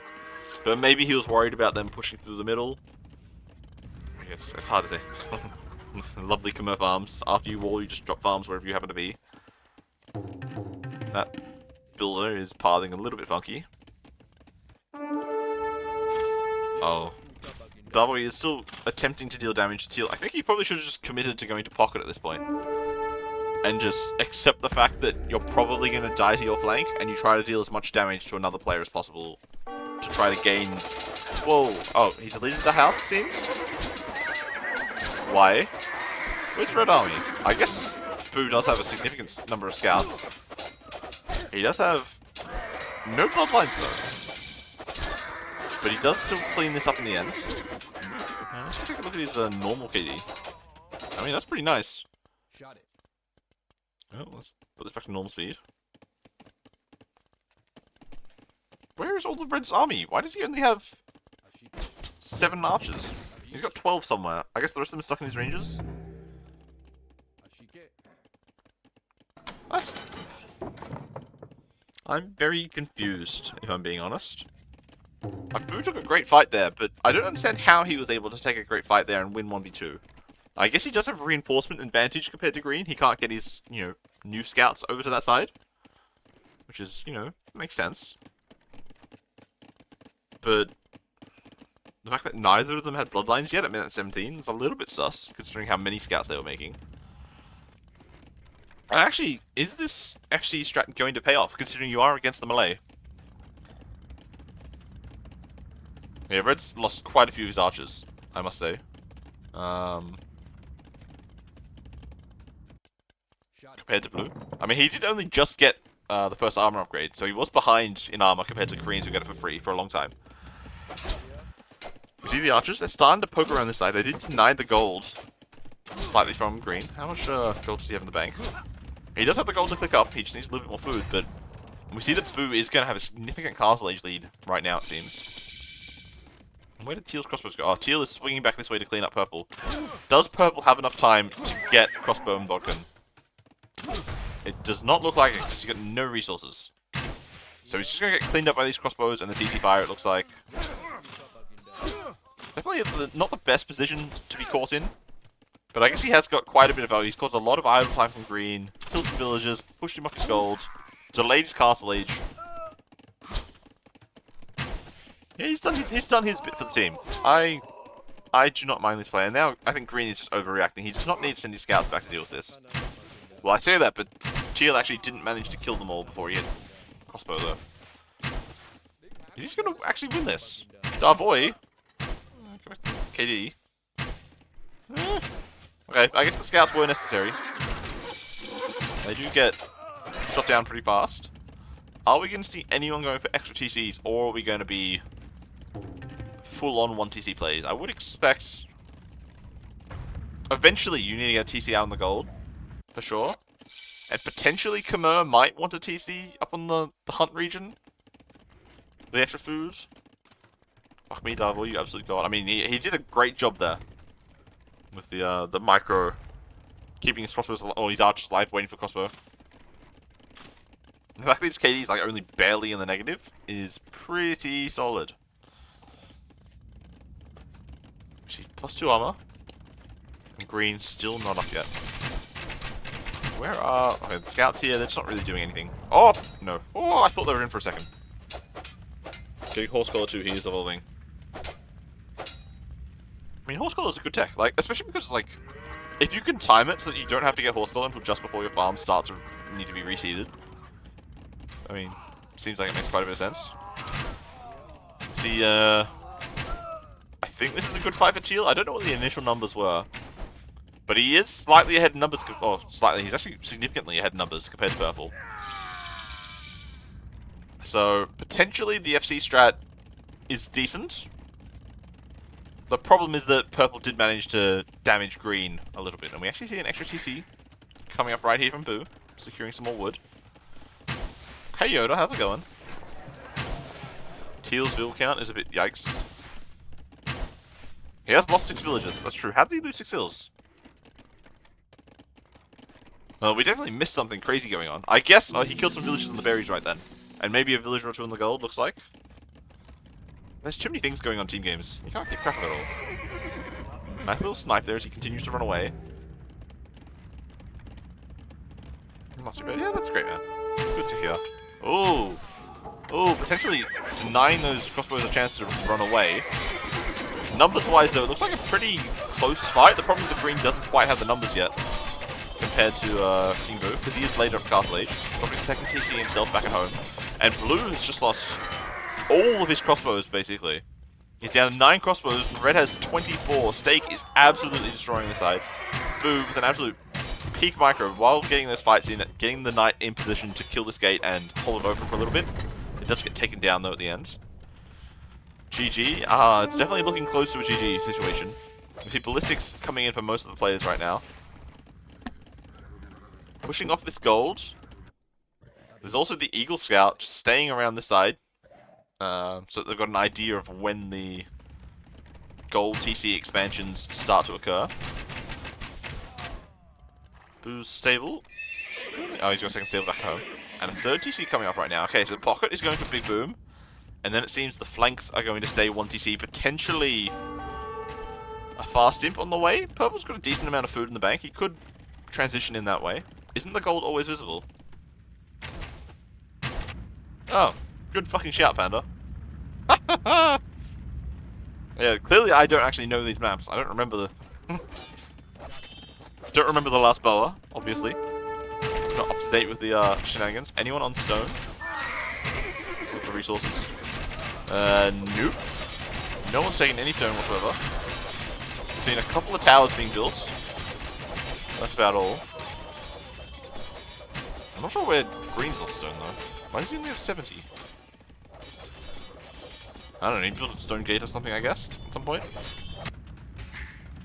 A: But maybe he was worried about them pushing through the middle. I guess it's hard to say. Lovely Khmer farms. After you wall, you just drop farms wherever you happen to be. That builder is pathing a little bit funky. Oh. Darvoy is still attempting to deal damage to Teal. I think he probably should have just committed to going to Pocket at this point. And just accept the fact that you're probably going to die to your flank, and you try to deal as much damage to another player as possible to try to gain... Whoa. Oh, he deleted the house, it seems? Why? Where's Red Army? I guess Boo does have a significant number of scouts. He does have no bloodlines, though. But he does still clean this up in the end. Let's go take a look at his normal KD. I mean, that's pretty nice. Oh, let's put this back to normal speed. Where is all the Red's army? Why does he only have 7 archers? He's got 12 somewhere. I guess the rest of them are stuck in his ranges? That's... I'm very confused, if I'm being honest. Boo took a great fight there, but I don't understand how he was able to take a great fight there and win 1v2. I guess he does have a reinforcement advantage compared to Green. He can't get his, new scouts over to that side. Which is, makes sense. But the fact that neither of them had bloodlines yet at minute 17 is a little bit sus, considering how many scouts they were making. And actually, is this FC strat going to pay off, considering you are against the melee? Yeah, Red's lost quite a few of his archers, I must say. Compared to Blue. I mean, he did only just get the first armor upgrade, so he was behind in armor compared to Koreans who get it for free for a long time. You see the archers? They're starting to poke around this side. They did deny the gold slightly from Green. How much gold does he have in the bank? He does have the gold to click up. He just needs a little bit more food, but we see that Boo is going to have a significant Castle Age lead right now, it seems. And where did Teal's crossbows go? Oh, Teal is swinging back this way to clean up Purple. Does Purple have enough time to get crossbow and Bodkin? It does not look like it, because he's got no resources. So he's just going to get cleaned up by these crossbows and the TC fire, it looks like. Definitely not the best position to be caught in. But I guess he has got quite a bit of value. He's caused a lot of idle time from Green, killed some villagers, pushed him up his gold, delayed his Castle Age. Yeah, he's done his bit for the team. I do not mind this player. Now I think Green is just overreacting. He does not need to send his scouts back to deal with this. Well, I say that, but Teal actually didn't manage to kill them all before he had crossbow though. He's going to actually win this. Darvoy. KD. Okay, I guess the scouts were necessary. They do get shot down pretty fast. Are we going to see anyone going for extra TCs, or are we going to be full-on 1 TC plays? I would expect eventually you need to get a TC out on the gold, for sure. And potentially Khmer might want a TC up on the hunt region. The extra foods. Fuck me, Darvel, you absolute god. I mean, he did a great job there. With the micro, keeping his crossbows or his archers alive, waiting for crossbow. The fact that his KD is like only barely in the negative is pretty solid. Actually, +2 armor. And Green still not up yet. Where are... Okay, the scouts here, they're just not really doing anything. Oh, no. Oh, I thought they were in for a second. Getting Horse Collar 2, he is evolving. I mean, Horse Collar is a good tech, like, especially because, like, if you can time it so that you don't have to get Horse Collar until just before your farm starts to need to be reseeded. I mean, seems like it makes quite a bit of sense. See, I think this is a good fight for Teal. I don't know what the initial numbers were. But he is slightly ahead in numbers, oh, slightly, he's actually significantly ahead in numbers compared to Purple. So, potentially the FC strat is decent. The problem is that Purple did manage to damage Green a little bit. And we actually see an extra TC coming up right here from Boo, securing some more wood. Hey Yoda, how's it going? Teal's vill count is a bit yikes. He has lost 6 villages, that's true. How did he lose 6 hills? Well, we definitely missed something crazy going on. I guess he killed some villagers in the berries right then. And maybe a villager or 2 in the gold, looks like. There's too many things going on team games. You can't keep track of it all. Nice little snipe there as he continues to run away. Not too bad. Yeah, that's great, man. Good to hear. Oh! Oh, potentially denying those crossbows a chance to run away. Numbers-wise, though, it looks like a pretty close fight. The problem is that Green doesn't quite have the numbers yet compared to King Boo, because he is later up Castle Age. Probably second TC himself back at home. And Blue has just lost all of his crossbows, basically. He's down to 9 crossbows, and Red has 24. Stake is absolutely destroying the side. Boo with an absolute peak micro while getting those fights in, getting the knight in position to kill this gate and hold it open for a little bit. It does get taken down, though, at the end. GG. It's definitely looking close to a GG situation. We see Ballistics coming in for most of the players right now. Pushing off this gold. There's also the Eagle Scout just staying around this side. So they've got an idea of when the gold TC expansions start to occur. Boo's stable. Oh, he's got a second stable back home. And a third TC coming up right now. Okay, so Pocket is going for Big Boom. And then it seems the flanks are going to stay 1 TC. Potentially a fast imp on the way. Purple's got a decent amount of food in the bank. He could transition in that way. Isn't the gold always visible? Oh, good fucking shout, Panda. Yeah, clearly I don't actually know these maps. I don't remember the... don't remember the last boa, obviously. Not up to date with the shenanigans. Anyone on stone? With the resources? Nope. No one's taking any stone whatsoever. I've seen a couple of towers being built. That's about all. I'm not sure where Green's lost stone though. Why does he only have 70? I don't know, he built a stone gate or something, I guess, at some point.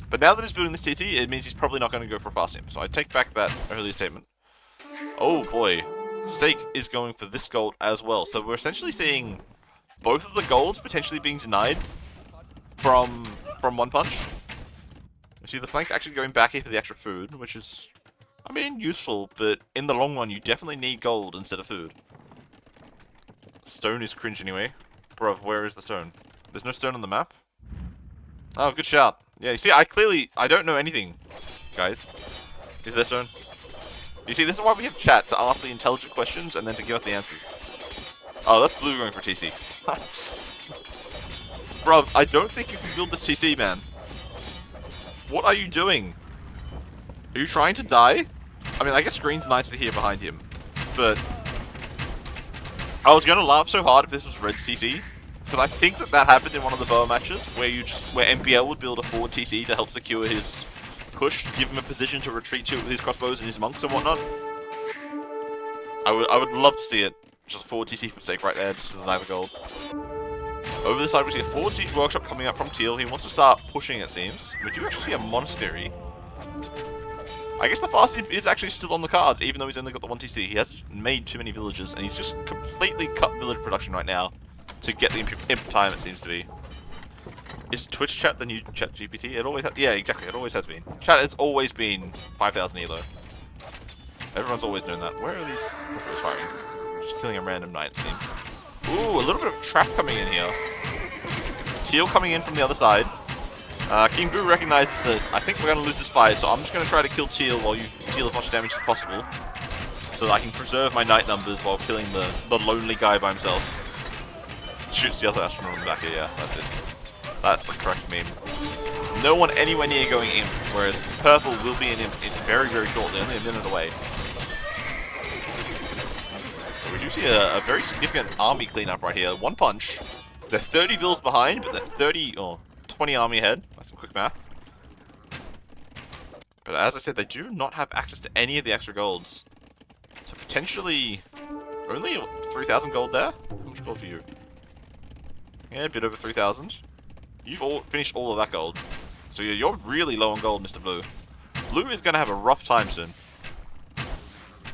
A: But now that he's building this TC, it means he's probably not going to go for a fast imp. So I take back that earlier statement. Oh boy. Steak is going for this gold as well. So we're essentially seeing both of the golds potentially being denied from One Punch. You see the flank actually going back here for the extra food, which is, I mean, useful, but in the long run you definitely need gold instead of food. Stone is cringe anyway. Bruv, where is the stone? There's no stone on the map? Oh, good shout. Yeah, you see, I don't know anything, guys. Is there stone? You see, this is why we have chat, to ask the intelligent questions and then to give us the answers. Oh, that's blue going for TC. Bruv, I don't think you can build this TC, man. What are you doing? Are you trying to die? I mean, I guess Green's nicely here behind him, but... I was gonna laugh so hard if this was Red's TC, because I think that happened in one of the boa matches, where MPL would build a forward TC to help secure his push, give him a position to retreat to with his crossbows and his monks and whatnot. I would love to see it. Just a forward TC for sake right there, just to deny the gold. Over the side we see a forward siege workshop coming up from Teal. He wants to start pushing, it seems. We do actually see a monastery. I guess the fast imp is actually still on the cards, even though he's only got the 1 TC. He hasn't made too many villages, and he's just completely cut village production right now to get the imp time, it seems to be. Is Twitch chat the new chat GPT? It always has. Yeah, exactly. It always has been. Chat has always been 5,000 elo. Everyone's always known that. Where are these crossbows firing? Just killing a random knight, it seems. Ooh, a little bit of trap coming in here. Teal coming in from the other side. King Boo recognizes that I think we're going to lose this fight, so I'm just going to try to kill Teal while you deal as much damage as possible. So that I can preserve my knight numbers while killing the lonely guy by himself. Shoots the other astronaut in the back here, yeah, that's it. That's the correct meme. No one anywhere near going imp, whereas purple will be an imp very, very shortly, only a minute away. We do see a very significant army cleanup right here. One Punch. They're 30 vills behind, but they're 20 army ahead. That's some quick math. But as I said, they do not have access to any of the extra golds. So potentially only 3,000 gold there? How much gold for you? Yeah, a bit over 3,000. You've finished all of that gold. So you're really low on gold, Mr. Blue. Blue is going to have a rough time soon.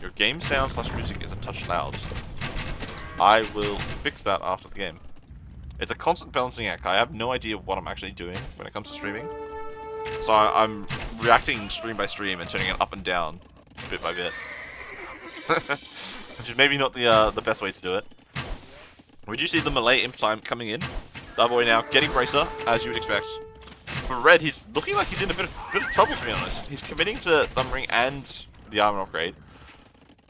A: Your game sound / music is a touch loud. I will fix that after the game. It's a constant balancing act. I have no idea what I'm actually doing when it comes to streaming. So I'm reacting stream by stream and turning it up and down, bit by bit. Which is maybe not the best way to do it. We do see the melee imp time coming in. That boy now getting Bracer, as you would expect. For Red, he's looking like he's in a bit of trouble, to be honest. He's committing to Thumb Ring and the armor upgrade.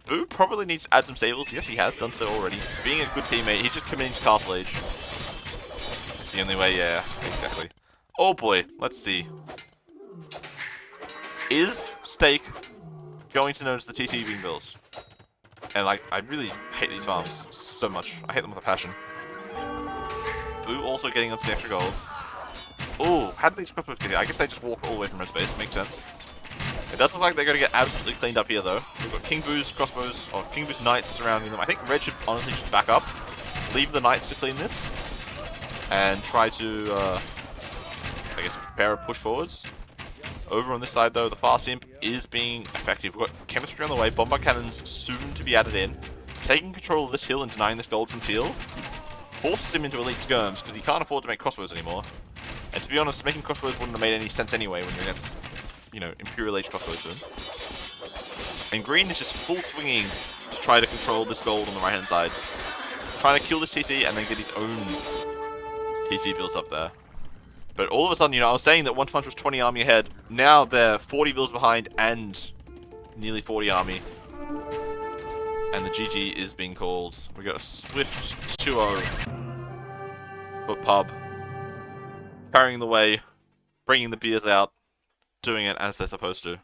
A: Boo probably needs to add some stables. Yes, he has done so already. Being a good teammate, he's just committing to Castle Age. That's the only way, yeah, exactly. Oh boy, let's see. Is Steak going to notice the TC being built? And like, I really hate these farms so much. I hate them with a passion. Boo also getting onto the extra golds. Oh, how did these crossbows get here? I guess they just walk all the way from red space. Makes sense. It does look like they're going to get absolutely cleaned up here, though. We've got King Boo's crossbows, or King Boo's knights surrounding them. I think Red should honestly just back up, leave the knights to clean this, and try to, I guess, prepare a push forwards. Over on this side, though, the fast imp is being effective. We've got chemistry on the way, bombard cannons soon to be added in. Taking control of this hill and denying this gold from Teal. forces him into elite skirms because he can't afford to make crossbows anymore. And to be honest, making crossbows wouldn't have made any sense anyway when you're against, you know, Imperial Age crossbows soon. And green is just full swinging to try to control this gold on the right hand side. Trying to kill this TC and then get his own TC built up there. But all of a sudden, you know, I was saying that One Punch was 20 army ahead. Now they're 40 vills behind and nearly 40 army. And the GG is being called. We got a swift 2-0 for Pub. Carrying the way, bringing the beers out, doing it as they're supposed to.